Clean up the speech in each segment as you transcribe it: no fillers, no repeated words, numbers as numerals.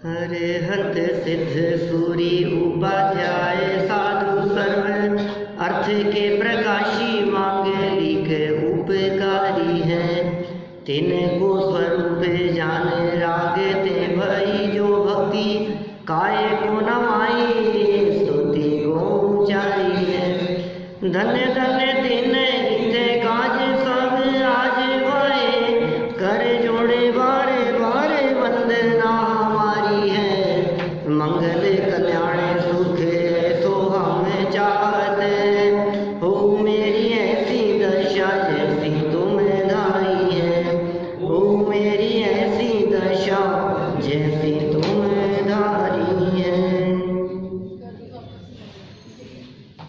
हरिहंत सिद्ध सूरी उपाध्याय साधु सर्व अर्थ के प्रकाशी मांगलिक उपकारी हैं। तिनको स्वरूप जान रागते भई जो भक्ति काय को नमाई स्तुति को ऊंचाई है। धन्य धन्य दिन हित काज सब आज वाए कर जोड़े बारे बारे वंदना हमारी है। मंगल कल्याण सुख ऐसो हम चाहते हो मेरी ऐसी दशा जैसी तुम धारी है। हो मेरी ऐसी दशा जैसी तुम धारी है।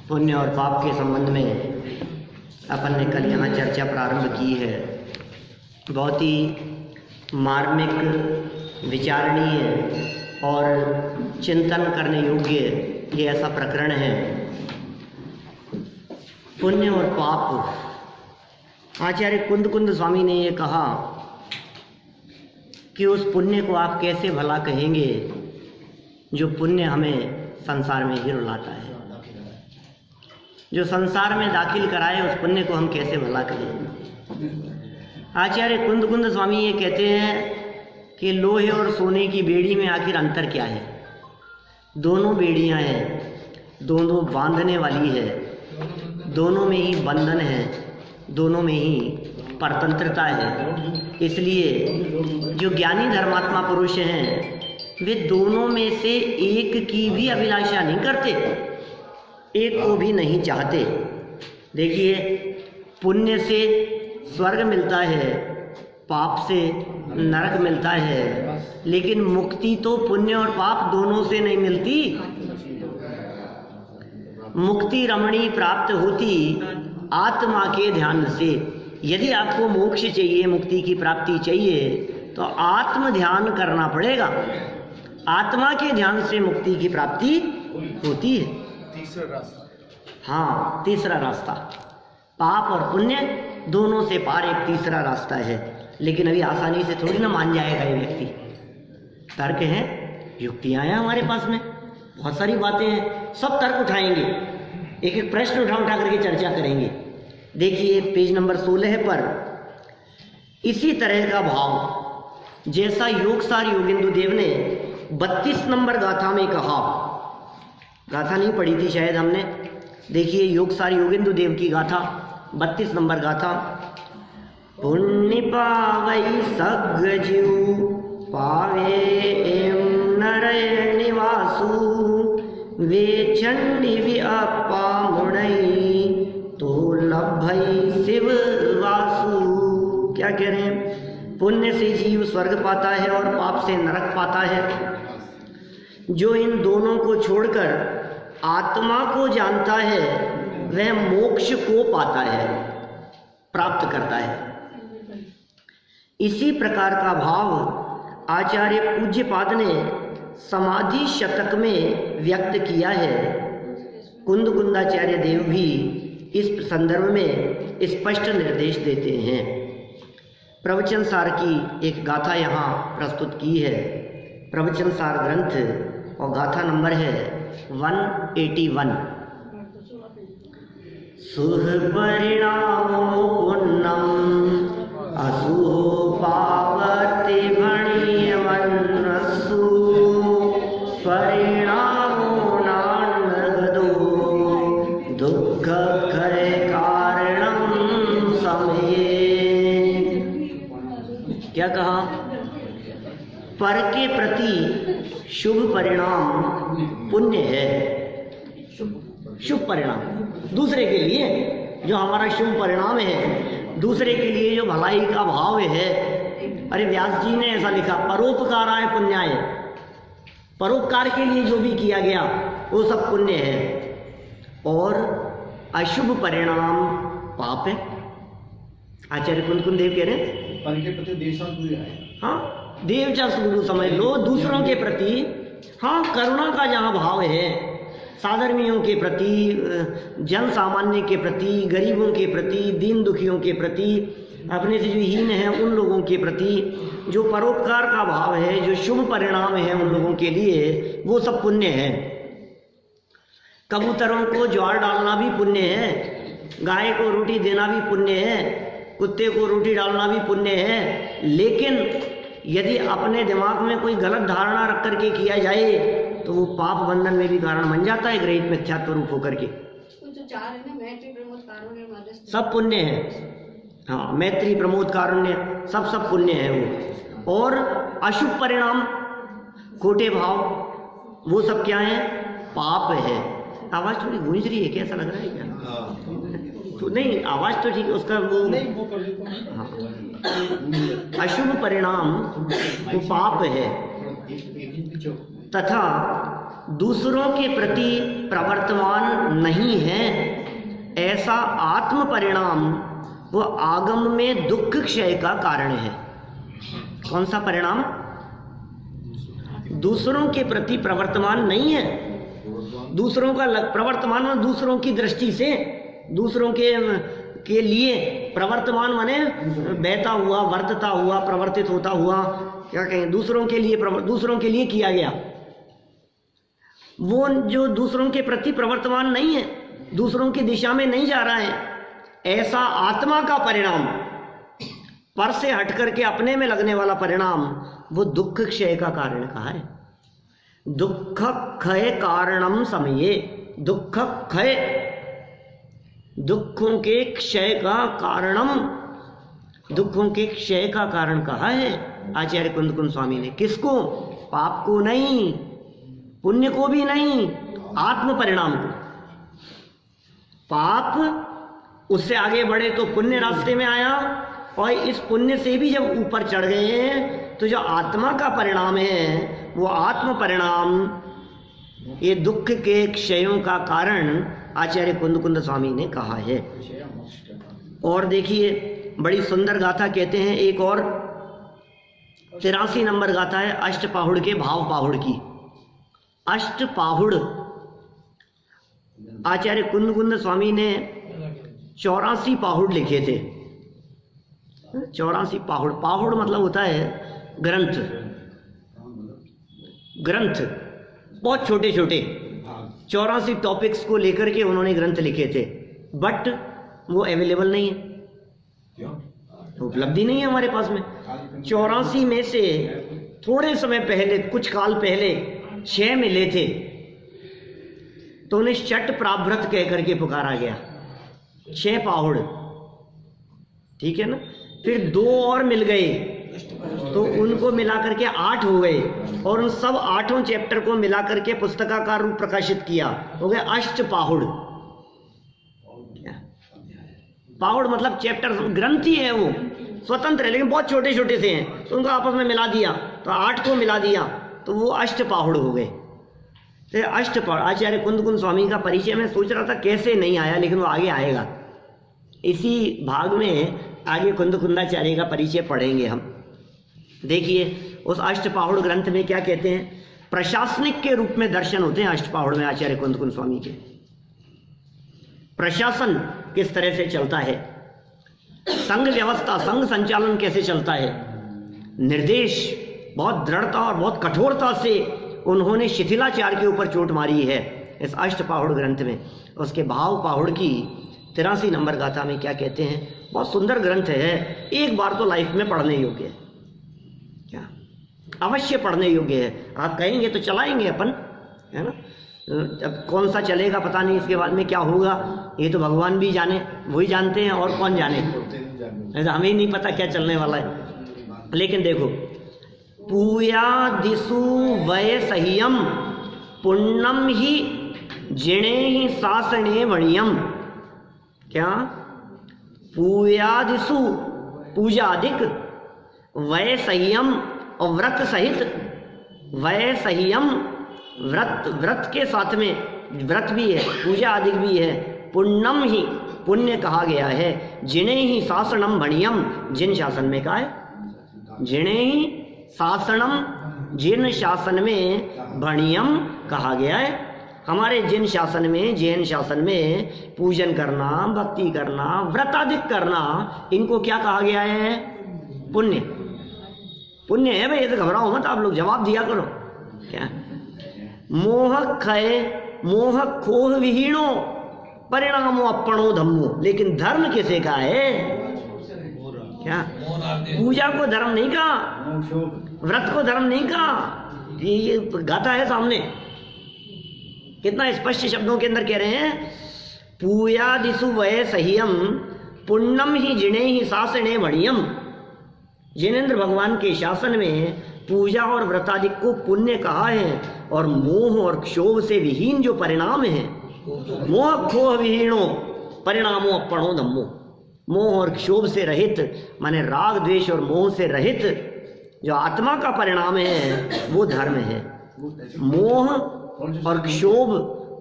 पुण्य और पाप के संबंध में अपन ने कल यहाँ चर्चा प्रारंभ की है। बहुत ही मार्मिक, विचारणीय और चिंतन करने योग्य ये ऐसा प्रकरण है। पुण्य और पाप। आचार्य कुंद स्वामी ने ये कहा कि उस पुण्य को आप कैसे भला कहेंगे जो पुण्य हमें संसार में ही रुलाता है, जो संसार में दाखिल कराए उस पुण्य को हम कैसे भला करें। आचार्य कुंद स्वामी ये कहते हैं कि लोहे और सोने की बेड़ी में आखिर अंतर क्या है। दोनों बेड़ियां हैं, दोनों बांधने वाली है, दोनों में ही बंधन है, दोनों में ही परतंत्रता है। इसलिए जो ज्ञानी धर्मात्मा पुरुष हैं वे दोनों में से एक की भी अभिलाषा नहीं करते, एक को भी नहीं चाहते। देखिए, पुण्य से स्वर्ग मिलता है, पाप से नरक मिलता है, लेकिन मुक्ति तो पुण्य और पाप दोनों से नहीं मिलती। मुक्ति रमणी प्राप्त होती आत्मा के ध्यान से। यदि आपको मोक्ष चाहिए, मुक्ति की प्राप्ति चाहिए, तो आत्म ध्यान करना पड़ेगा। आत्मा के ध्यान से मुक्ति की प्राप्ति होती है। तीसरा रास्ता, हाँ, तीसरा रास्ता। पाप और पुण्य दोनों से पार एक तीसरा रास्ता है, लेकिन अभी आसानी से थोड़ी ना मान जाएगा ये व्यक्ति। तर्क हैं, युक्तियां हैं हमारे पास में, बहुत सारी बातें हैं, सब तर्क उठाएंगे, एक एक प्रश्न उठा करके चर्चा करेंगे। देखिए पेज नंबर 16 पर इसी तरह का भाव जैसा योगसार योगेंदु देव ने 32 नंबर गाथा में कहा। गाथा नहीं पढ़ी थी शायद हमने। देखिए योगसार योगेंदु देव की गाथा, 32 नंबर गाथा। पुण्य पावई सग जीव पावे एम नरय निवासु वे चंडी भी अपा मुड़ई तो लभई शिव वासु। क्या कह रहे हैं? पुण्य से जीव स्वर्ग पाता है और पाप से नरक पाता है। जो इन दोनों को छोड़कर आत्मा को जानता है वह मोक्ष को पाता है, प्राप्त करता है। इसी प्रकार का भाव आचार्य पूज्यपाद ने समाधि शतक में व्यक्त किया है। कुंदाचार्य देव भी इस संदर्भ में स्पष्ट निर्देश देते हैं। प्रवचन सार की एक गाथा यहाँ प्रस्तुत की है। प्रवचन सार ग्रंथ और गाथा नंबर है 181। सुह परिणामो पुण्यम असुः पावति भणीयमन्नसु परिणामो नान्नगदो दुःख करे कारणम समये। क्या कहा? पर के प्रति शुभ परिणाम पुण्य है। शुभ परिणाम दूसरे के लिए जो हमारा शुभ परिणाम है, दूसरे के लिए जो भलाई का भाव है। अरे व्यास जी ने ऐसा लिखा, परोपकाराय पुण्याय। परोपकार के लिए जो भी किया गया वो सब पुण्य है, और अशुभ परिणाम पाप है। आचार्य कुंद देव कह रहे हैं पर के प्रति देशासुर है। हाँ, देवचास गुरु समझ लो, दूसरों के प्रति हाँ करुणा का जहाँ भाव है, साधर्मियों के प्रति, जन सामान्य के प्रति, गरीबों के प्रति, दीन दुखियों के प्रति, अपने से जो हीन है उन लोगों के प्रति जो परोपकार का भाव है, जो शुभ परिणाम है उन लोगों के लिए, वो सब पुण्य है। कबूतरों को ज्वार डालना भी पुण्य है, गाय को रोटी देना भी पुण्य है, कुत्ते को रोटी डालना भी पुण्य है। लेकिन यदि अपने दिमाग में कोई गलत धारणा रख करके किया जाए तो वो पाप बंधन में भी कारण बन जाता है, ग्रहित मिथ्यात्व रूप होकर के। जो चार है ना, मैत्री प्रमोद कारुण्य मध्यस्थ, सब पुण्य है। हाँ, मैत्री प्रमोद कारुण्य सब पुण्य है वो। और अशुभ परिणाम, खोटे भाव, वो सब क्या है? पाप है। आवाज थोड़ी गूंज रही है, कैसा लग रहा है क्या? तो नहीं, आवाज तो ठीक है उसका, वो हाँ। अशुभ परिणाम वो पाप है, तथा दूसरों के प्रति प्रवर्तमान नहीं है ऐसा आत्म परिणाम वो आगम में दुख क्षय का कारण है। कौन सा परिणाम? दूसरों के प्रति प्रवर्तमान नहीं है। दूसरों का प्रवर्तमान में दूसरों की दृष्टि से, दूसरों के लिए प्रवर्तमान माने बहता हुआ, वर्तता हुआ, प्रवर्तित होता हुआ, क्या कहें, दूसरों के लिए किया गया। वो जो दूसरों के प्रति प्रवर्तमान नहीं है, दूसरों की दिशा में नहीं जा रहा है, ऐसा आत्मा का परिणाम, पर से हट करके अपने में लगने वाला परिणाम, वो दुख क्षय का कारण कहा है। दुख क्षय कारणम समये, दुख क्षय, दुखों के क्षय का कारणम, दुखों के क्षय का कारण कहा है आचार्य कुंद स्वामी ने। किसको? पाप को नहीं, पुण्य को भी नहीं, आत्म परिणाम को। पाप उससे आगे बढ़े तो पुण्य रास्ते में आया, और इस पुण्य से भी जब ऊपर चढ़ गए हैं तो जो आत्मा का परिणाम है वो आत्म परिणाम ये दुख के क्षयों का कारण आचार्य कुंद स्वामी ने कहा है। और देखिए बड़ी सुंदर गाथा कहते हैं एक और, 83 नंबर गाथा है अष्टपाहुड़ के भाव पाहुड़ की। अष्टपाहुड़ आचार्य कुंद स्वामी ने 84 पाहुड़ लिखे थे। 84 पाहुड़, पाहुड़ मतलब होता है ग्रंथ, ग्रंथ बहुत छोटे छोटे 84 टॉपिक्स को लेकर के उन्होंने ग्रंथ लिखे थे, बट वो अवेलेबल नहीं है, उपलब्धि नहीं है हमारे पास में। 84 में से थोड़े समय पहले, कुछ काल पहले 6 मिले थे, तो उन्हें षट प्राभृत कह करके पुकारा गया, 6 पाहुड़, ठीक है ना। फिर 2 और मिल गए तो उनको मिला करके 8 हो गए, और उन सब 8 चैप्टर को मिला करके पुस्तकाकार रूप प्रकाशित किया, हो गए अष्टपाहुड़। पाहुड़ मतलब चैप्टर, ग्रंथ ही है वो, स्वतंत्र है लेकिन बहुत छोटे छोटे से हैं, तो उनको आपस में मिला दिया तो 8 को मिला दिया तो वो अष्टपाहुड़ हो गए। तो अष्टपाहुड़ आचार्य कुंद स्वामी का परिचय मैं सोच रहा था कैसे नहीं आया, लेकिन वो आगे आएगा। इसी भाग में आगे कुंदाचार्य का परिचय पढ़ेंगे हम। देखिए उस अष्टपाहुड़ ग्रंथ में क्या कहते हैं। प्रशासनिक के रूप में दर्शन होते हैं अष्टपाहुड़ में आचार्य कुंद स्वामी के। प्रशासन किस तरह से चलता है, संघ व्यवस्था, संघ संचालन कैसे चलता है, निर्देश बहुत दृढ़ता और बहुत कठोरता से उन्होंने शिथिलाचार के ऊपर चोट मारी है इस अष्टपाहुड़ ग्रंथ में। उसके भाव पाहुड़ की 83 नंबर गाथा में क्या कहते हैं, बहुत सुंदर ग्रंथ है, एक बार तो लाइफ में पढ़ने योग्य है, क्या अवश्य पढ़ने योग्य है। आप कहेंगे तो चलाएंगे अपन, है ना। अब कौन सा चलेगा पता नहीं, इसके बाद में क्या होगा ये तो भगवान भी जाने, वही जानते हैं और कौन जाने, ऐसा हमें ही नहीं पता क्या चलने वाला है। लेकिन देखो, पूयादिषु वय सह्यम पुण्यम ही जिणे ही शासने वणियम। क्या? पूयादिषु, पूजा अधिक, वय संयम और व्रत सहित, वय संयम व्रत, व्रत के साथ में व्रत भी है, पूजा अधिक भी है, पुण्यम ही पुण्य कहा गया है, जिने ही शासनम भणियम, जिन शासन में कहा है, जिने ही शासनम, जिन शासन में भणियम कहा गया है। हमारे जैन शासन में पूजन करना, भक्ति करना, व्रतादिक करना, इनको क्या कहा गया है? पुण्य। पुण्य है भाई, ये तो घबराओ मत, आप लोग जवाब दिया करो। क्या? मोह खय मोह खोह विहीणो परिणामो अपणो धम्मो। लेकिन धर्म किसे का है? क्या? पूजा को धर्म नहीं कहा, व्रत को धर्म नहीं कहा। ये गाथा है सामने, कितना स्पष्ट शब्दों के अंदर कह रहे हैं। पूया दिशु वय सह्यम पुण्यम ही जिणे ही शासने बढ़ियम। जिनेन्द्र भगवान के शासन में पूजा और व्रतादिक को पुण्य कहा है, और मोह और क्षोभ से विहीन जो परिणाम है, मोह खोह विहीणो परिणामो अपणो धम्मो। मोह और क्षोभ से रहित, माने राग द्वेष और मोह से रहित जो आत्मा का परिणाम है वो धर्म है। मोह और क्षोभ,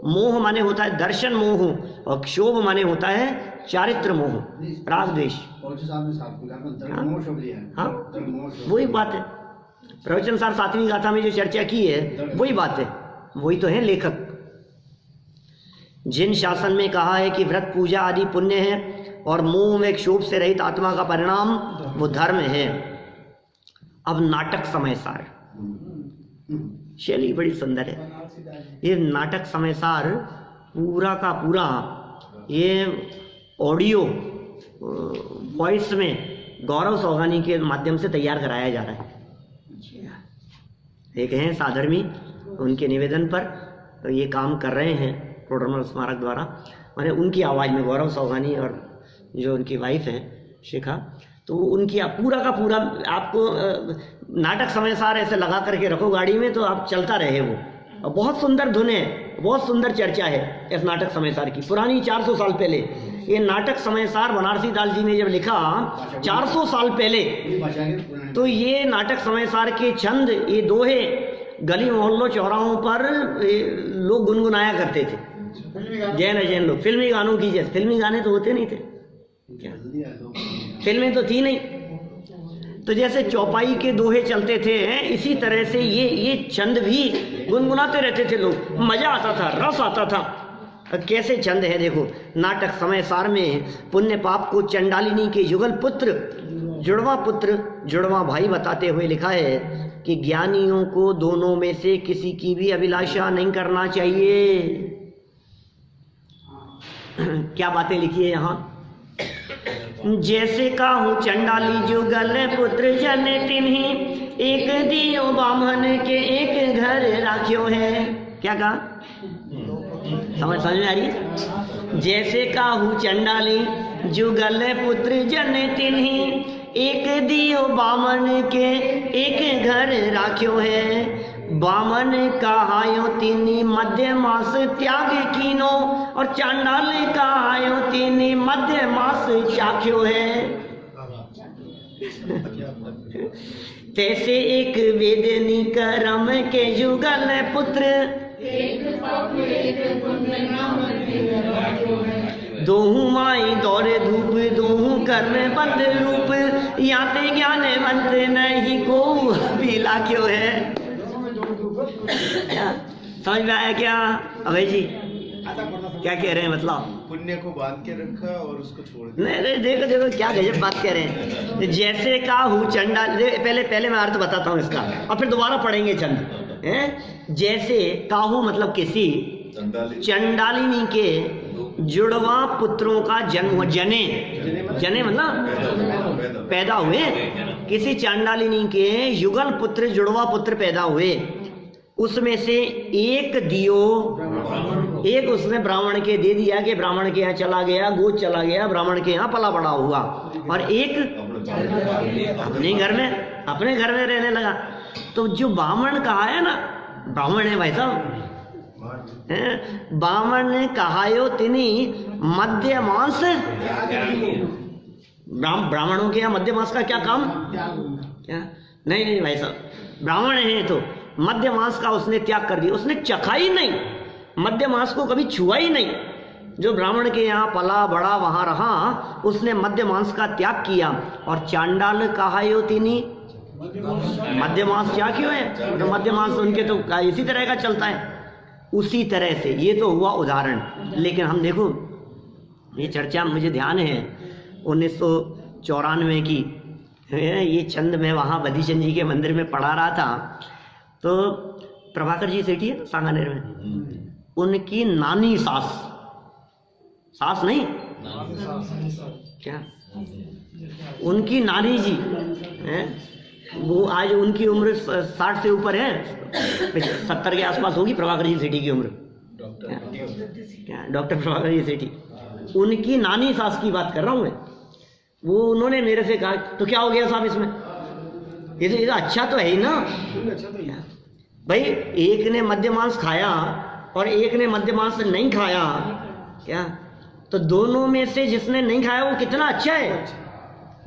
मोह माने होता है दर्शन मोह, और क्षोभ माने होता है चारित्र मोह, राग द्वेष। हाँ, वही बात है। प्रवचन सार 7वीं गाथा में जो चर्चा की है वही बात है, वही तो है लेखक। जिन शासन में कहा है कि व्रत पूजा आदि पुण्य है, और मोह में क्षोभ से रहित आत्मा का परिणाम वो धर्म है। अब नाटक समय सार, शैली बड़ी सुंदर है। ये नाटक समय सार पूरा का पूरा ये ऑडियो वॉइस में गौरव सौगानी के माध्यम से तैयार कराया जा रहा है। एक हैं साधर्मी, उनके निवेदन पर तो ये काम कर रहे हैं प्रोड्रमल स्मारक द्वारा। मैंने उनकी आवाज़ में, गौरव सौगानी और जो उनकी वाइफ हैं शिखा, तो उनकी पूरा का पूरा आपको नाटक समय सार ऐसे लगा करके रखो गाड़ी में तो आप चलता रहे वो। और बहुत सुंदर धुन है, बहुत सुंदर चर्चा है इस नाटक समय सार की, पुरानी 400 साल पहले। ये नाटक समय सार बनारसी दास जी ने जब लिखा 400 साल पहले, तो ये नाटक समय सार के छंद, ये दोहे गली मोहल्लों चौराहों पर लोग गुनगुनाया करते थे। जैन लोग फिल्मी गानों की, जैसे फिल्मी गाने तो होते नहीं थे, क्या फिल्में तो थी नहीं, तो जैसे चौपाई के दोहे चलते थे, इसी तरह से ये छंद भी गुनगुनाते रहते थे लोग। मजा आता था, रस आता था। कैसे छंद है देखो। नाटक समय सार में पुण्य पाप को चंडालिनी के युगल पुत्र जुड़वा भाई बताते हुए लिखा है कि ज्ञानियों को दोनों में से किसी की भी अभिलाषा नहीं करना चाहिए। क्या बातें लिखी है यहाँ। जैसे काहू चंडाली जुगल पुत्र जन तिन्ही, एक दियो बामन के एक घर राख्यो है। क्या कहा, समझ में आ रही है। जैसे काहू चंडाली जुगल पुत्र जन तिन्ही, एक दियो बामन के एक घर राख्यो है। बामन कहायो तिनी मध्य मास त्याग कीनो, और चांडाल कहायो तिनी मध्य मास चाख्यो है। तैसे एक वेदनी करम के जुगल पुत्र, दोहू माई दौरे धूप, दोहू कर्म बंद रूप, याते ज्ञानवंत नहीं को पीला क्यों है। समझ में आया क्या अभय जी? क्या कह रहे हैं मतलब? पुण्य को बांध के रखा और उसको छोड़ दिया। नहीं, देखो क्या गजब बात कह रहे हैं। जैसे काहू चंडाल, पहले मैं अर्थ बताता हूँ इसका, और फिर दोबारा पढ़ेंगे छंद। जैसे काहू मतलब किसी चंडालिनी के जुड़वा पुत्रों का जन्म हुआ। जने मतलब पैदा हुए। किसी चांडालिनी के युगल पुत्र, जुड़वा पुत्र पैदा हुए। उसमें से एक दियो, एक उसने ब्राह्मण के दे दिया कि ब्राह्मण के यहाँ चला गया, गोद चला गया, ब्राह्मण के यहाँ पला बड़ा हुआ, और एक अपने घर में रहने लगा। तो जो ब्राह्मण कहा है ना, ब्राह्मण है भाई साहब, ब्राह्मण ने कहायो तिनी मध्य मांस। ब्राह्मणों के यहाँ मध्य मांस का क्या काम? क्या नहीं भाई साहब, ब्राह्मण है तो मध्य मांस का उसने त्याग कर दिया। उसने चखा ही नहीं, मध्य मांस को कभी छुआ ही नहीं। जो ब्राह्मण के यहाँ पला बड़ा वहां रहा, उसने मध्य मांस का त्याग किया। और चांडाल कहायो तिनी मध्य मांस क्या क्यों है? तो मध्य मांस उनके तो इसी तरह का चलता है। उसी तरह से ये तो हुआ उदाहरण। लेकिन हम देखो, ये चर्चा मुझे ध्यान है 1994 की है, ये चंद मैं वहाँ बधीचंद जी के मंदिर में पढ़ा रहा था, तो प्रभाकर जी सेठी है सांगानेर में, उनकी नानी सास नहीं क्या, उनकी नानी जी हैं, वो आज उनकी उम्र 60 से ऊपर है, 70 के आसपास होगी प्रभाकर जी सेठी की उम्र, क्या डॉक्टर प्रभाकर जी सेठी, उनकी नानी सास की बात कर रहा हूँ मैं। वो उन्होंने मेरे से कहा तो क्या हो गया साहब इसमें, ये तो अच्छा तो है ही ना भाई, एक ने मध्य मांस खाया और एक ने मध्य मांस नहीं खाया, क्या तो दोनों में से जिसने नहीं खाया वो कितना अच्छा है,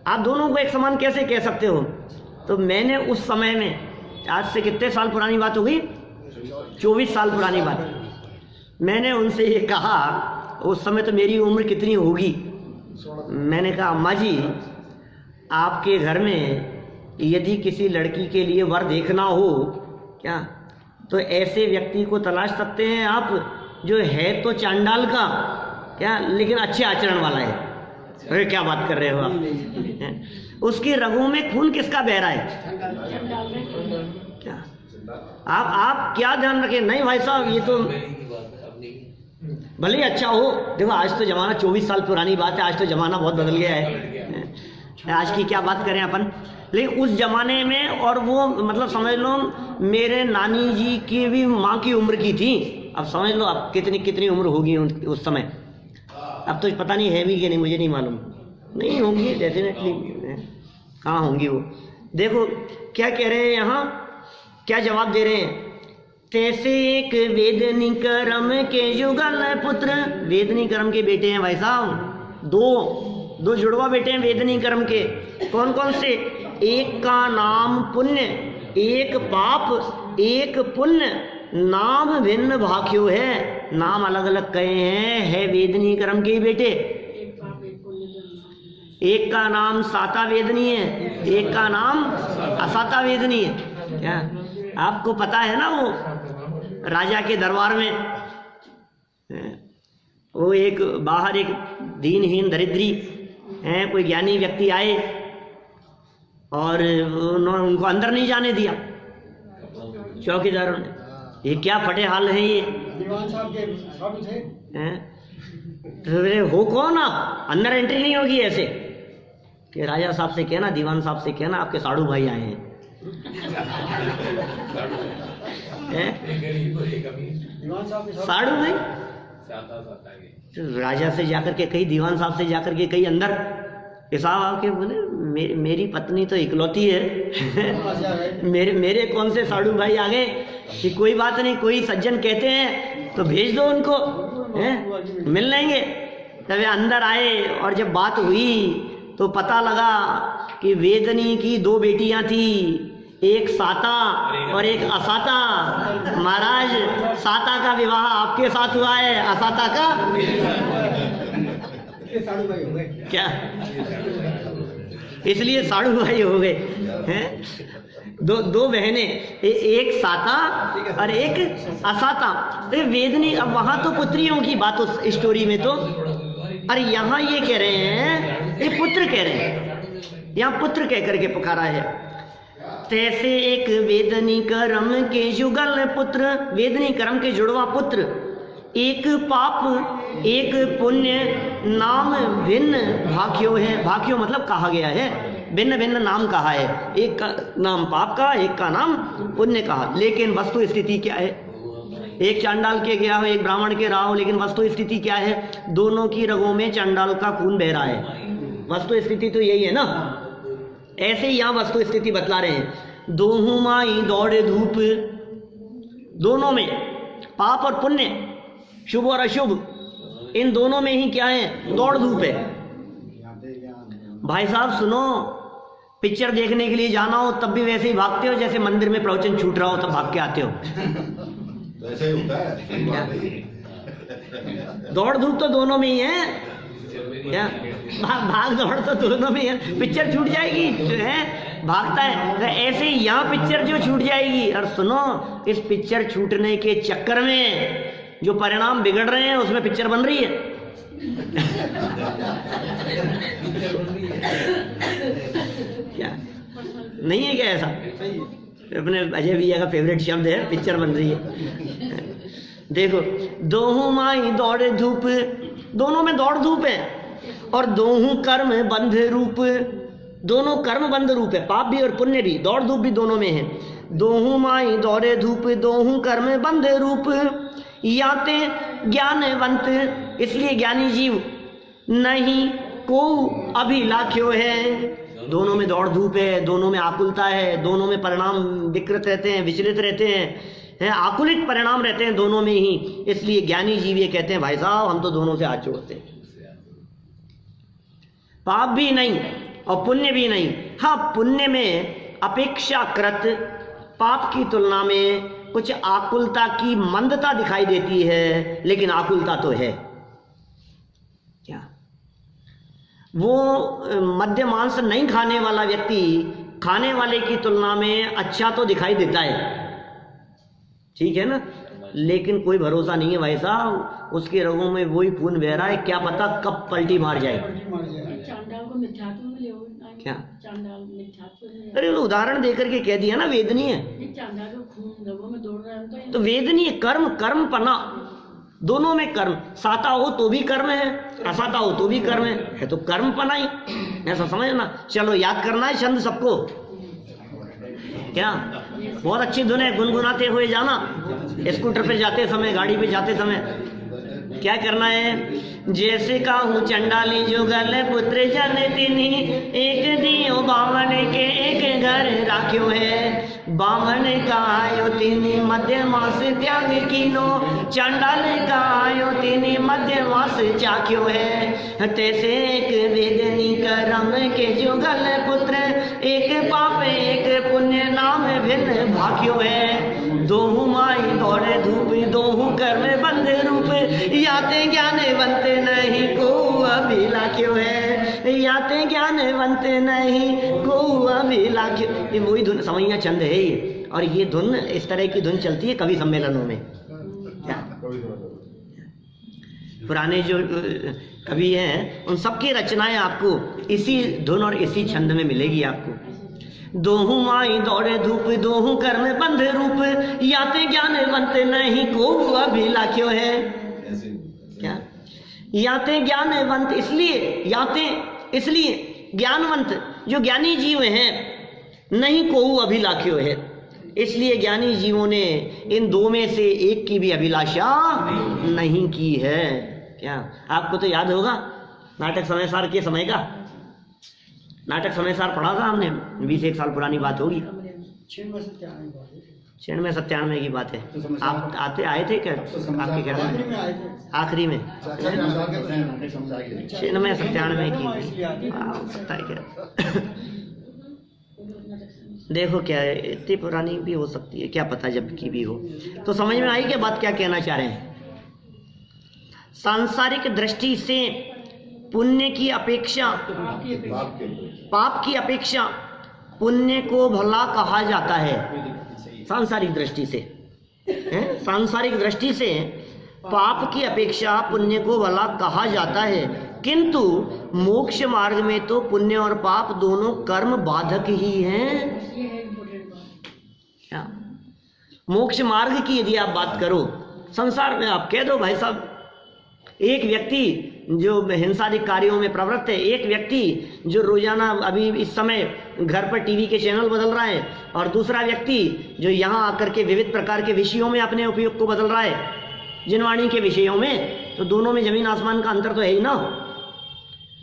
आप दोनों को एक समान कैसे कह सकते हो। तो मैंने उस समय में, आज से कितने साल पुरानी बात हो गई, 24 साल पुरानी बात, मैंने उनसे ये कहा, उस समय तो मेरी उम्र कितनी होगी, मैंने कहा अम्मा जी आपके घर में यदि किसी लड़की के लिए वर देखना हो क्या, तो ऐसे व्यक्ति को तलाश सकते हैं आप जो है तो चांडाल का क्या, लेकिन अच्छे आचरण वाला है। अरे क्या बात कर रहे हो आप, उसकी रगों में खून किसका बह रहा है क्या, आप क्या ध्यान रखें। नहीं भाई साहब ये तो भले ही अच्छा हो, देखो आज तो जमाना 24 साल पुरानी बात है, आज तो जमाना बहुत बदल गया है, आज की क्या बात करें अपन, लेकिन उस जमाने में, और वो मतलब समझ लो मेरे नानी जी की भी माँ की उम्र की थी, अब समझ लो अब कितनी उम्र होगी उस समय, अब तो पता नहीं है भी कि नहीं, मुझे नहीं मालूम, नहीं होंगी डेफिनेटली, कहाँ होंगी वो। देखो क्या कह रहे हैं यहाँ, क्या जवाब दे रहे हैं, तैसे एक वेदनी करम के युगल पुत्र, वेदनी करम के बेटे हैं भाई साहब, दो जुड़वा बेटे हैं वेदनी करम के, कौन कौन से, एक का नाम पुण्य, एक पाप एक पुण्य, नाम भिन्न भाख्यो है, नाम अलग अलग कहे हैं, है वेदनी करम के ही बेटे, एक का नाम साता वेदनी है, एक का नाम असाता वेदनी है। क्या आपको पता है ना, वो राजा के दरबार में वो एक बाहर एक दीनहीन दरिद्री हैं, कोई ज्ञानी व्यक्ति आए और उन्होंने उनको अंदर नहीं जाने दिया चौकीदारों ने, ये क्या फटे हाल है ये, दीवान साहब के साधु थे हैं, तो हो कौन आप, अंदर एंट्री नहीं होगी ऐसे, कि राजा साहब से कहना, दीवान साहब से कहना आपके साधु भाई आए हैं, साधु भाई, तो राजा से जाकर के कहीं, दीवान साहब से जाकर के कहीं अंदर, साहब आपके बोले मेरी पत्नी तो इकलौती है मेरे कौन से साधु भाई आ गए, कि कोई बात नहीं, कोई सज्जन कहते हैं तो भेज दो उनको, मिल लेंगे। तब अंदर आए और जब बात हुई तो पता लगा कि वेदनी की 2 बेटियां थी, एक साता और एक असाता। महाराज साता का विवाह आपके साथ हुआ है, असाता का क्या, इसलिए साधु भाई हो गए हैं। दो बहनें, एक साता और एक असाता। वेदनी, अब वहां तो पुत्रियों की बात उस स्टोरी में तो, और यहाँ ये कह रहे हैं, ये पुत्र कह रहे हैं, यहाँ पुत्र कह करके पुकारा है। तैसे एक वेदनी करम के युगल पुत्र, वेदनी करम के जुड़वा पुत्र, एक पाप एक पुण्य, नाम भिन्न भाख्यो है। भाख्यो मतलब कहा गया है, भिन्न भिन्न नाम कहा है, एक का नाम पाप का, एक का नाम पुण्य कहा। लेकिन वस्तु स्थिति क्या है, एक चांडाल के गया हो, एक ब्राह्मण के रहा हो, लेकिन वस्तु स्थिति क्या है, दोनों की रगों में चांडाल का खून बह रहा है। वस्तु स्थिति तो यही है ना। ऐसे ही यहाँ वस्तु स्थिति बतला रहे हैं। दोहू माई दौड़े धूप, दोनों में पाप और पुण्य, शुभ और अशुभ, इन दोनों में ही क्या है, दौड़ धूप है। भाई साहब सुनो, पिक्चर देखने के लिए जाना हो तब भी वैसे ही भागते हो जैसे मंदिर में प्रवचन छूट रहा हो तब भाग के आते हो। वैसे ही होता है। दौड़ धूप तो दोनों में ही है, क्या भाग दौड़ तो दोनों में है। पिक्चर छूट जाएगी है, भागता है। तो ऐसे ही यहाँ पिक्चर जो छूट जाएगी। और सुनो, इस पिक्चर छूटने के चक्कर में जो परिणाम बिगड़ रहे हैं उसमें पिक्चर बन रही है। क्या नहीं है क्या ऐसा? अपने अजय भैया का फेवरेट शब्द है, पिक्चर बन रही है। देखो, दोहू माई दौड़े धूप, दोनों में दौड़ धूप है, और दोहू कर्म बंध रूप, दोनों कर्म बंध रूप है, पाप भी और पुण्य भी, दौड़ धूप भी दोनों में है। दोहू माई दौड़े धूप, दोहू कर्म बंध रूप, याते ज्ञानवंत, इसलिए ज्ञानी जीव नहीं को अभिलाख्यो है। दोनों में दौड़ धूप है, दोनों में आकुलता है, दोनों में परिणाम विकृत रहते हैं, विचलित रहते हैं, आकुलित परिणाम रहते हैं दोनों में ही। इसलिए ज्ञानी जीव ये कहते हैं, भाई साहब हम तो दोनों से हाथ जोड़ते हैं, पाप भी नहीं और पुण्य भी नहीं। हाँ, पुण्य में अपेक्षाकृत पाप की तुलना में कुछ आकुलता की मंदता दिखाई देती है, लेकिन आकुलता तो है। क्या वो मध्य मांस नहीं खाने वाला व्यक्ति खाने वाले की तुलना में अच्छा तो दिखाई देता है, ठीक है ना, लेकिन कोई भरोसा नहीं है भाई साहब, उसके रगों में वही खून बह रहा है, क्या पता कब पलटी मार जाए। चांडाल को मिथ्यात्व में ले क्या? चांडाल मिथ्यात्व में, अरे उदाहरण देकर के कह दिया ना, वेदनीय है। चांडाल को खून रगों में दौड़ रहा है तो वेदनीय कर्म, कर्म पना, दोनों में कर्म, साता हो तो भी कर्म है, असाता हो तो भी कर्म है तो कर्म पना ही, ऐसा समझना। चलो याद करना है छंद सबको। क्या बहुत अच्छी धुन है, गुनगुनाते हुए जाना, स्कूटर पे जाते समय, गाड़ी पे जाते समय। क्या करना है? जैसे काहू चंडाली जुगल पुत्र जन तिनी, एक दियो बामन के एक घर राख्यो है। बामन का आयो तिनी मध्य मास त्याग कीनो, चंडाल का आयो तिनी मध्य मास चाख्यो है। तैसे एक वेदनी करम के जुगल पुत्र, एक पाप एक पुण्य नाम भिन्न भाख्यो है। दोहू माई दौड़े धूप, दोहू कर्म बंध रूप, याते ज्ञानवंत नहीं को अभिलाख्यो है। याते ज्ञानवंत नहीं को अभिलाख्यो। ये वही धुन समैया छंद है ये, और ये धुन इस तरह की धुन चलती है कवि सम्मेलनों में। क्या पुराने जो कवि हैं उन सबकी रचनाएं आपको इसी धुन और इसी छंद में मिलेगी आपको। दोहू माई दौड़े धूप, दोहू कर्म बंध रूप, याते ज्ञानवंत नहीं को अभिलाख्यो है। क्या? याते ज्ञानवंत, इसलिए याते, इसलिए ज्ञानवंत जो ज्ञानी जीव हैं नहीं को अभिलाख्यो है, इसलिए ज्ञानी जीवों ने इन दो में से एक की भी अभिलाषा नहीं की है। क्या आपको तो याद होगा नाटक समयसार के समय का, नाटक समयसार पढ़ा था हमने, 20-1 साल पुरानी बात होगी, 96-97 की बात है। आप आते आए थे क्या? आपके घर में आखिरी में 96-97 की सकता है क्या? देखो क्या है, इतनी पुरानी भी हो सकती है, क्या पता जब की भी हो। तो समझ में आई क्या बात क्या कहना चाह रहे हैं? सांसारिक दृष्टि से पुण्य की अपेक्षा, पाप की अपेक्षा पुण्य को भला कहा जाता है। सांसारिक दृष्टि से, सांसारिक दृष्टि से पाप की अपेक्षा पुण्य को भला कहा जाता है, किंतु मोक्ष मार्ग में तो पुण्य और पाप दोनों कर्म बाधक ही हैं। क्या मोक्ष मार्ग की यदि आप बात करो, संसार में आप कह दो भाई साहब, एक व्यक्ति जो हिंसादिक कार्यों में प्रवृत्त है, एक व्यक्ति जो रोजाना अभी इस समय घर पर टीवी के चैनल बदल रहा है, और दूसरा व्यक्ति जो यहाँ आकर के विविध प्रकार के विषयों में अपने उपयोग को बदल रहा है, जिनवाणी के विषयों में, तो दोनों में जमीन आसमान का अंतर तो है ही ना।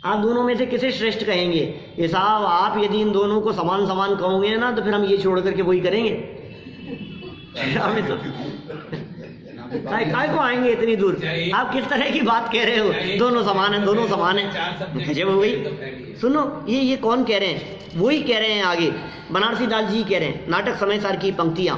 आप दोनों में से किसे श्रेष्ठ कहेंगे? ये साहब आप यदि इन दोनों को समान समान कहोगे ना, तो फिर हम ये छोड़ करके वही करेंगे। हमें तो काय को आएंगे इतनी दूर? आप किस तरह की बात कह रहे हो? दोनों समान हैं, दोनों समान हैं, गजब हो गई। सुनो, ये कौन कह रहे हैं? वही कह रहे हैं आगे, बनारसी दास जी कह रहे हैं, नाटक समयसार की पंक्तियां।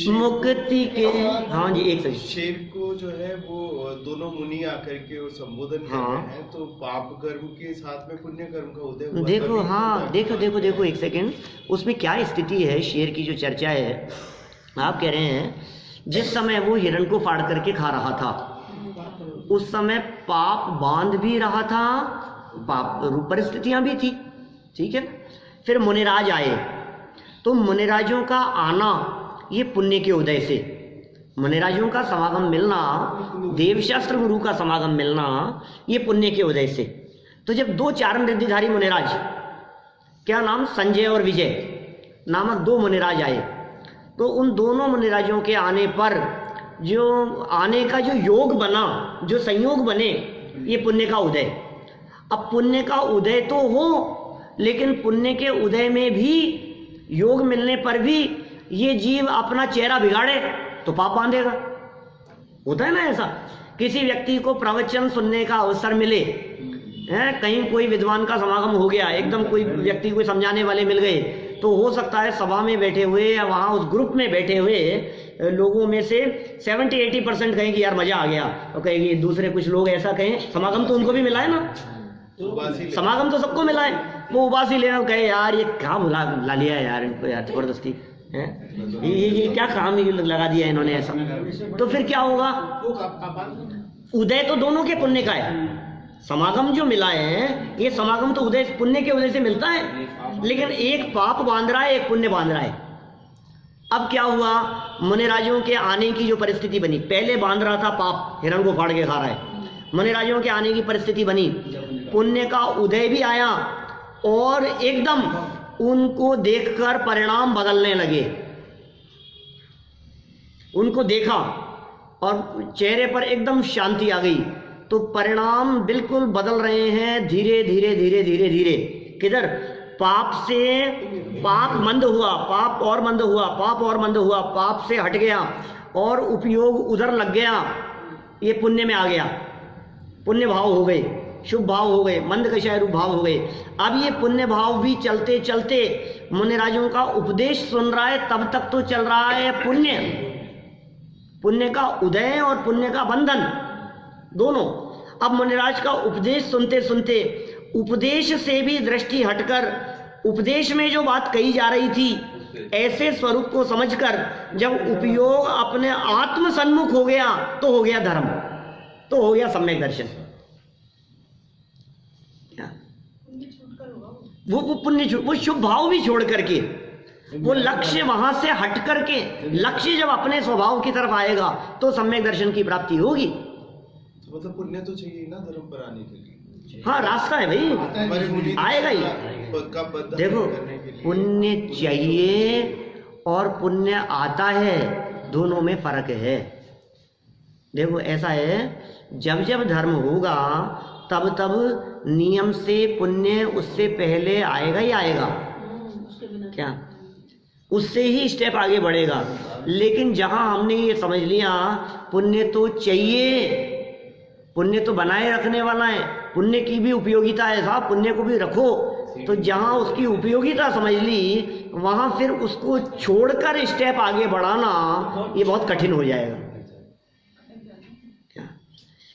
मुक्ति के। हाँ जी, एक सेकंड। शेर को जो है वो दोनों मुनि आकर के वो संबोधन कर हाँ। रहे हैं, तो पाप कर्म के साथ में पुण्य कर्म का उदय हुआ देखो, तभी हाँ, होता है। देखो एक सेकंड, उसमें क्या स्थिति है। शेर की जो चर्चा है, आप कह रहे हैं जिस समय वो हिरण को फाड़ करके खा रहा था उस समय पाप बांध भी रहा था, पाप रूप परिस्थितियां भी थी, ठीक है। फिर मुनिराज आए, तो मुनिराजों का आना ये पुण्य के उदय से, मुनिराजों का समागम मिलना, देवशास्त्र गुरु का समागम मिलना, ये पुण्य के उदय से। तो जब दो चारण रिद्धिधारी मुनिराज, क्या नाम, संजय और विजय नामक दो मुनिराज आए, तो उन दोनों मुनिराजों के आने पर जो आने का जो योग बना, जो संयोग बने, ये पुण्य का उदय। अब पुण्य का उदय तो हो, लेकिन पुण्य के उदय में भी योग मिलने पर भी ये जीव अपना चेहरा बिगाड़े तो पाप बांधेगा। होता है ना ऐसा, किसी व्यक्ति को प्रवचन सुनने का अवसर मिले, हैं, कहीं कोई विद्वान का समागम हो गया, एकदम कोई व्यक्ति कोई समझाने वाले मिल गए, तो हो सकता है सभा में बैठे हुए या वहाँ उस ग्रुप में बैठे हुए लोगों में से 70-80% कहें कि यार मजा आ गया, और कहेंगे दूसरे कुछ लोग ऐसा कहें, समागम तो उनको भी मिला है ना, समागम तो सबको मिला है, वो उबासी लेना कहे यार ये क्या ला लिया यार इनको, यार जबरदस्ती है, ये क्या काम लगा दिया इन्होंने ऐसा। तो फिर क्या होगा, उदय तो दोनों के पुण्य का है। समागम जो मिला है, ये समागम तो उदय पुण्य के उदय से मिलता है, लेकिन एक पाप बांध रहा है, एक पुण्य बांध रहा है। अब क्या हुआ, मुनिराजों के आने की जो परिस्थिति बनी, पहले बांध रहा था पाप, हिरण को फाड़ के खा रहा है, मुनिराजों के आने की परिस्थिति बनी, पुण्य का उदय भी आया, और एकदम उनको देखकर परिणाम बदलने लगे। उनको देखा और चेहरे पर एकदम शांति आ गई, तो परिणाम बिल्कुल बदल रहे हैं, धीरे धीरे धीरे धीरे धीरे। किधर, पाप से पाप मंद हुआ, पाप और मंद हुआ, पाप और मंद हुआ, पाप से हट गया और उपयोग उधर लग गया, ये पुण्य में आ गया, पुण्य भाव हो गए, शुभ भाव हो गए, मंद कषाय रूप भाव हो गए। अब ये पुण्य भाव भी चलते चलते मुनिराजों का उपदेश सुन रहा है, तब तक तो चल रहा है पुण्य, पुण्य का उदय और पुण्य का बंधन दोनों। अब मुनिराज का उपदेश सुनते सुनते उपदेश से भी दृष्टि हटकर उपदेश में जो बात कही जा रही थी, ऐसे स्वरूप को समझकर जब उपयोग अपने आत्म सन्मुख हो गया, तो हो गया धर्म, तो हो गया सम्यक दर्शन। वो पुण्य, वो शुभ भाव भी छोड़ करके, वो लक्ष्य वहां से हट करके, लक्ष्य जब अपने स्वभाव की तरफ आएगा तो सम्यक दर्शन की प्राप्ति होगी। मतलब पुण्य तो चाहिए ना धर्म पर आने के लिए। हाँ, रास्ता है भाई, आएगा ही। देखो, पुण्य चाहिए और पुण्य आता है, दोनों में फर्क है। देखो ऐसा है, जब जब धर्म होगा तब तब नियम से पुण्य उससे पहले आएगा ही आएगा, क्या उससे ही स्टेप आगे बढ़ेगा। लेकिन जहां हमने ये समझ लिया पुण्य तो चाहिए, पुण्य तो बनाए रखने वाला है, पुण्य की भी उपयोगिता है साहब, पुण्य को भी रखो, तो जहां उसकी उपयोगिता समझ ली वहां फिर उसको छोड़कर स्टेप आगे बढ़ाना ये बहुत कठिन हो जाएगा।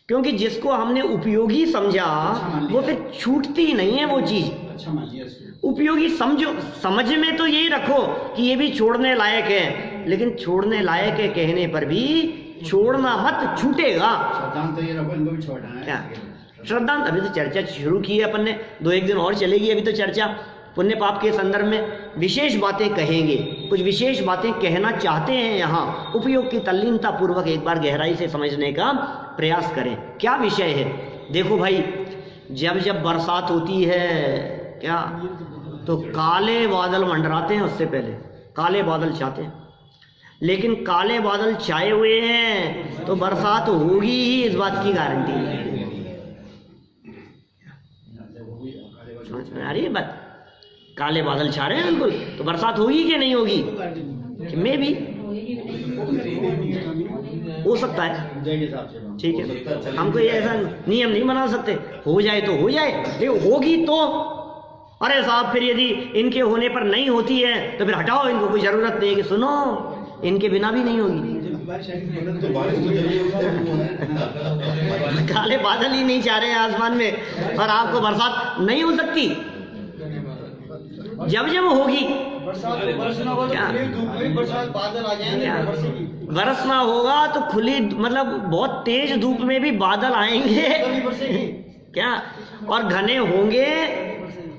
क्योंकि जिसको हमने उपयोगी समझा वो फिर छूटती ही नहीं है वो चीज। उपयोगी समझो, समझ में तो यही रखो कि ये भी छोड़ने लायक है, लेकिन छोड़ने लायक है कहने पर भी छोड़ना मत, छूटेगा। श्रद्धांत तो ये रखो, इनको भी छोड़ना है। क्या श्रद्धांत, अभी तो चर्चा शुरू की है अपन ने, 2-1 दिन और चलेगी अभी तो चर्चा। पुण्य पाप के संदर्भ में विशेष बातें कहेंगे, कुछ विशेष बातें कहना चाहते हैं यहाँ, उपयोग की तल्लीनता पूर्वक एक बार गहराई से समझने का प्रयास करें। क्या विषय है? देखो भाई, जब जब बरसात होती है क्या, तो काले बादल मंडराते हैं, उससे पहले काले बादल छाते हैं, लेकिन काले बादल छाए हुए हैं तो बरसात होगी ही, इस बात की गारंटी है। अरे बात, काले बादल छा रहे हैं बिल्कुल, तो बरसात होगी कि नहीं होगी? मे भी हो सकता है, ठीक है। हमको ये ऐसा नियम नहीं बना सकते, हो जाए तो हो जाए, लेकिन होगी तो अरे साहब फिर यदि इनके होने पर नहीं होती है तो फिर हटाओ, इनको कोई जरूरत नहीं है कि सुनो इनके बिना भी नहीं होगी। तो बारिश तो जरूरी है। काले बादल ही नहीं चाह रहे हैं आसमान में और आपको बरसात नहीं हो सकती। जब जब होगी बरस ना होगा तो खुली मतलब बहुत तेज धूप में भी बादल आएंगे क्या, और घने होंगे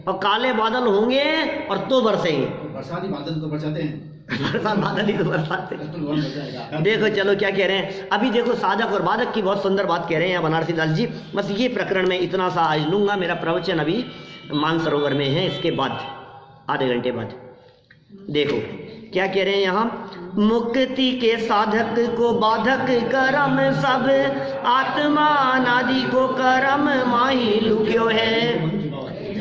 और काले बादल होंगे और तो बरसेंगे। बरसाती बादल तो बरसाते हैं, बरसात बादल ही तो बरसाते हैं। देखो चलो क्या कह रहे हैं अभी, देखो साधक और बाधक की बहुत सुंदर बात कह रहे हैं यहाँ बनारसी दास जी। बस ये प्रकरण में इतना सा आज लूंगा, मेरा प्रवचन अभी मानसरोवर में है, इसके बाद आधे घंटे बाद। देखो क्या कह रहे हैं यहाँ, मुक्ति के साधक को बाधक कर्म सब, आत्मा अनादि को कर्म माही लुक्यो है।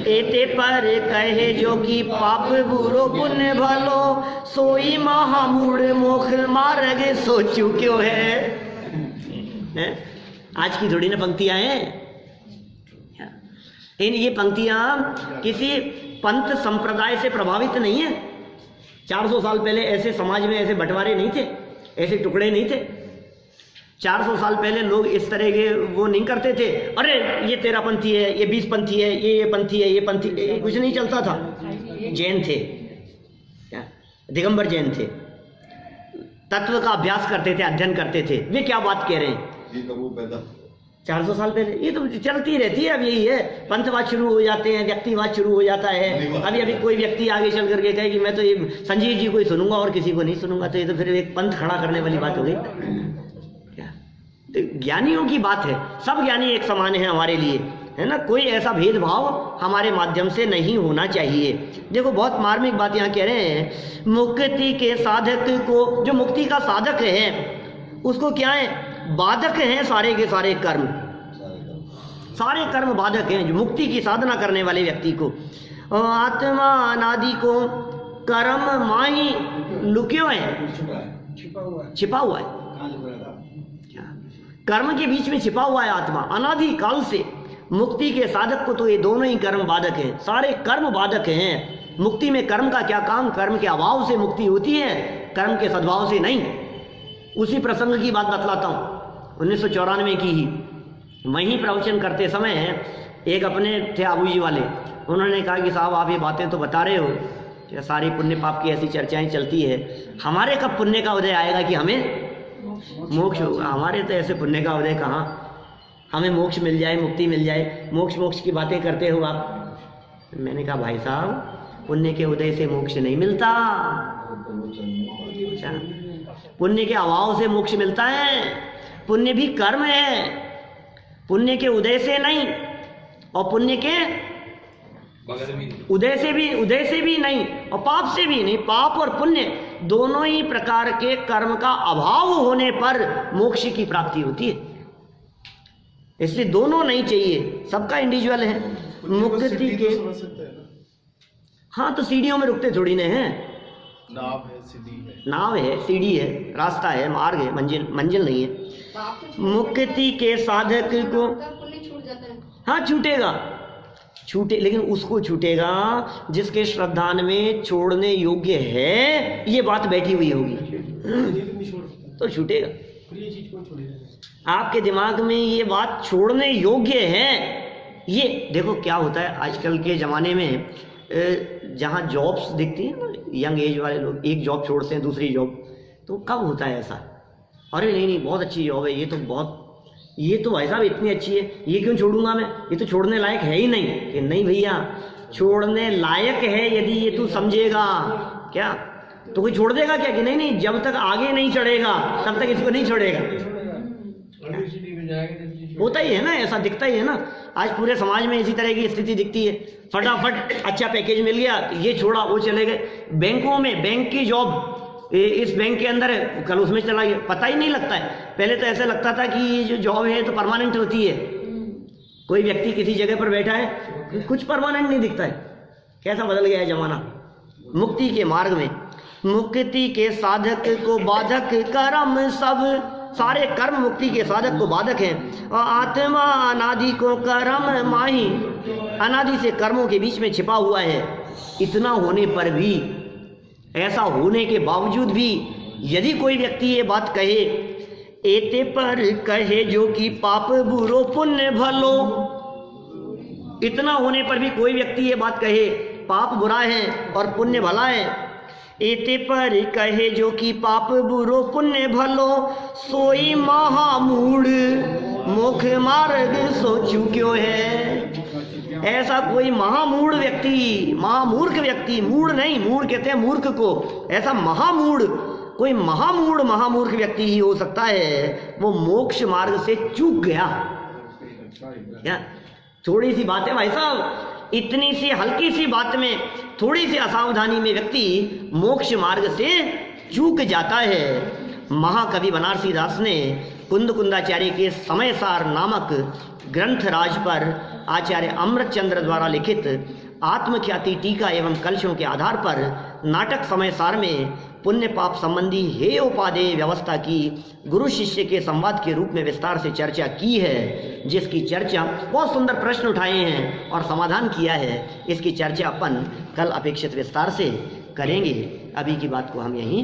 एते पर कहे जो कि पाप बुरो पुण्य भलो, सोई महामूढ़ मोख मार्ग सो चुक्यो है। आज की थोड़ी ना पंक्तियां हैं, ये पंक्तियां किसी पंथ संप्रदाय से प्रभावित नहीं है। 400 साल पहले ऐसे समाज में ऐसे बंटवारे नहीं थे, ऐसे टुकड़े नहीं थे। 400 साल पहले लोग इस तरह के वो नहीं करते थे, अरे ये 13 पंथी है, ये 20 पंथी है, ये पंथी है, ये पंथी, कुछ नहीं चलता था। जैन थे क्या, दिगंबर जैन थे, तत्व का अभ्यास करते थे, अध्ययन करते थे। वे क्या बात कह रहे हैं, ये कब वो पैदा 400 साल पहले, ये तो चलती रहती है। अब यही है, पंथवाद शुरू हो जाते हैं, व्यक्तिवाद शुरू हो जाता है। अभी कोई व्यक्ति आगे चल करके कहे कि मैं तो ये संजीव जी को ही सुनूंगा और किसी को नहीं सुनूंगा, तो ये तो फिर एक पंथ खड़ा करने वाली बात हो गई क्या। तो ज्ञानियों की बात है, सब ज्ञानी एक समान है हमारे लिए, है ना। कोई ऐसा भेदभाव हमारे माध्यम से नहीं होना चाहिए। देखो बहुत मार्मिक बात यहाँ कह रहे हैं, मुक्ति के साधक को, जो मुक्ति का साधक है उसको क्या है, बाधक हैं सारे के सारे कर्म, सारे कर्म बाधक हैं जो मुक्ति की साधना करने वाले व्यक्ति को। आत्मा अनादि को कर्म माही लुक्यो है, छिपा हुआ है। कर्म के बीच में छिपा हुआ है आत्मा अनादि काल से। मुक्ति के साधक को तो ये दोनों ही कर्म बाधक हैं, सारे कर्म बाधक हैं। मुक्ति में कर्म का क्या काम, कर्म के अभाव से मुक्ति होती है, कर्म के सद्भाव से नहीं। उसी प्रसंग की बात बतलाता हूँ, 1994 की ही। वहीं प्रवचन करते समय एक अपने थे आबू जी वाले, उन्होंने कहा कि साहब आप ये बातें तो बता रहे हो, क्या सारी पुण्य पाप की ऐसी चर्चाएं चलती है, हमारे कब पुण्य का उदय आएगा कि हमें मोक्ष होगा। हमारे तो ऐसे पुण्य का उदय कहाँ, हमें मोक्ष मिल जाए, मुक्ति मिल जाए, मोक्ष की बातें करते हो आप। मैंने कहा भाई साहब पुण्य के उदय से मोक्ष नहीं मिलता, अच्छा पुण्य के अभाव से मोक्ष मिलता है। पुण्य भी कर्म है, पुण्य के उदय से नहीं और पुण्य के उदय से भी नहीं और पाप से भी नहीं। पाप और पुण्य दोनों ही प्रकार के कर्म का अभाव होने पर मोक्ष की प्राप्ति होती है। इसलिए दोनों नहीं चाहिए, सबका इंडिविजुअल है। मुक्ति के हाँ तो सीढ़ियों में रुकते थोड़ी ना है, नाव है, सीढ़ी है, नाव है, सीढ़ी है, रास्ता है, मार्ग है, मंजिल नहीं है। मुक्ति के साधक को हाँ छूटे, लेकिन उसको छूटेगा जिसके श्रद्धान में छोड़ने योग्य है ये बात बैठी हुई होगी तो छूटेगा। आपके दिमाग में ये बात छोड़ने योग्य है। ये देखो क्या होता है आजकल के ज़माने में, जहाँ जॉब्स दिखती हैं ना, यंग एज वाले लोग एक जॉब छोड़ते हैं दूसरी जॉब, तो कब होता है ऐसा, अरे नहीं बहुत अच्छी जॉब है, ये तो भाई साहब इतनी अच्छी है, ये क्यों छोड़ूंगा मैं, ये तो छोड़ने लायक है ही नहीं। कि नहीं भैया छोड़ने लायक है यदि ये तू समझेगा क्या, तो कोई छोड़ देगा क्या कि नहीं जब तक आगे नहीं चढ़ेगा तब तक इसको नहीं छोड़ेगा। होता ही है ना, ऐसा दिखता ही है ना। आज पूरे समाज में इसी तरह की स्थिति दिखती है, फटाफट अच्छा पैकेज मिल गया, ये छोड़ा वो चले गए। बैंकों में बैंक की जॉब, इस बैंक के अंदर है, कल उसमें चला गया, पता ही नहीं लगता है। पहले तो ऐसा लगता था कि ये जो जॉब है तो परमानेंट होती है, कोई व्यक्ति किसी जगह पर बैठा है कुछ परमानेंट नहीं दिखता है। कैसा बदल गया है जमाना। मुक्ति के मार्ग में मुक्ति के साधक को बाधक कर्म सब, सारे कर्म मुक्ति के साधक को बाधक हैं। और आत्मा अनादि को कर्म माही, अनादि से कर्मों के बीच में छिपा हुआ है। इतना होने पर भी, ऐसा होने के बावजूद भी यदि कोई व्यक्ति ये बात कहे, एते पर कहे जो कि पाप बुरो पुण्य भलो, इतना होने पर भी कोई व्यक्ति ये बात कहे पाप बुरा है और पुण्य भला है, एते पर कहे जो कि पाप बुरो पुण्य भलो, सोई महामूढ़ मुख मार्ग सोचू क्यों है। ऐसा कोई महामूढ़ व्यक्ति, महामूर्ख व्यक्ति, मूढ़ नहीं, मूढ़ कहते हैं मूर्ख को, ऐसा महामूढ़, कोई महामूर्ख व्यक्ति ही हो सकता है, वो मोक्ष मार्ग से चूक गया। क्या थोड़ी सी बात है भाई साहब, इतनी सी हल्की सी बात में, थोड़ी सी असावधानी में व्यक्ति मोक्ष मार्ग से चूक जाता है। महाकवि बनारसी दास ने कुंद कुंदाचार्य के समयसार नामक ग्रंथ राज पर आचार्य अमृतचंद्र द्वारा लिखित आत्मख्याति टीका एवं कलशों के आधार पर नाटक समयसार में पुण्य पाप संबंधी हेयोपादेय व्यवस्था की गुरु शिष्य के संवाद के रूप में विस्तार से चर्चा की है, जिसकी चर्चा, बहुत सुंदर प्रश्न उठाए हैं और समाधान किया है। इसकी चर्चा अपन कल अपेक्षित विस्तार से करेंगे। अभी की बात को हम यहीं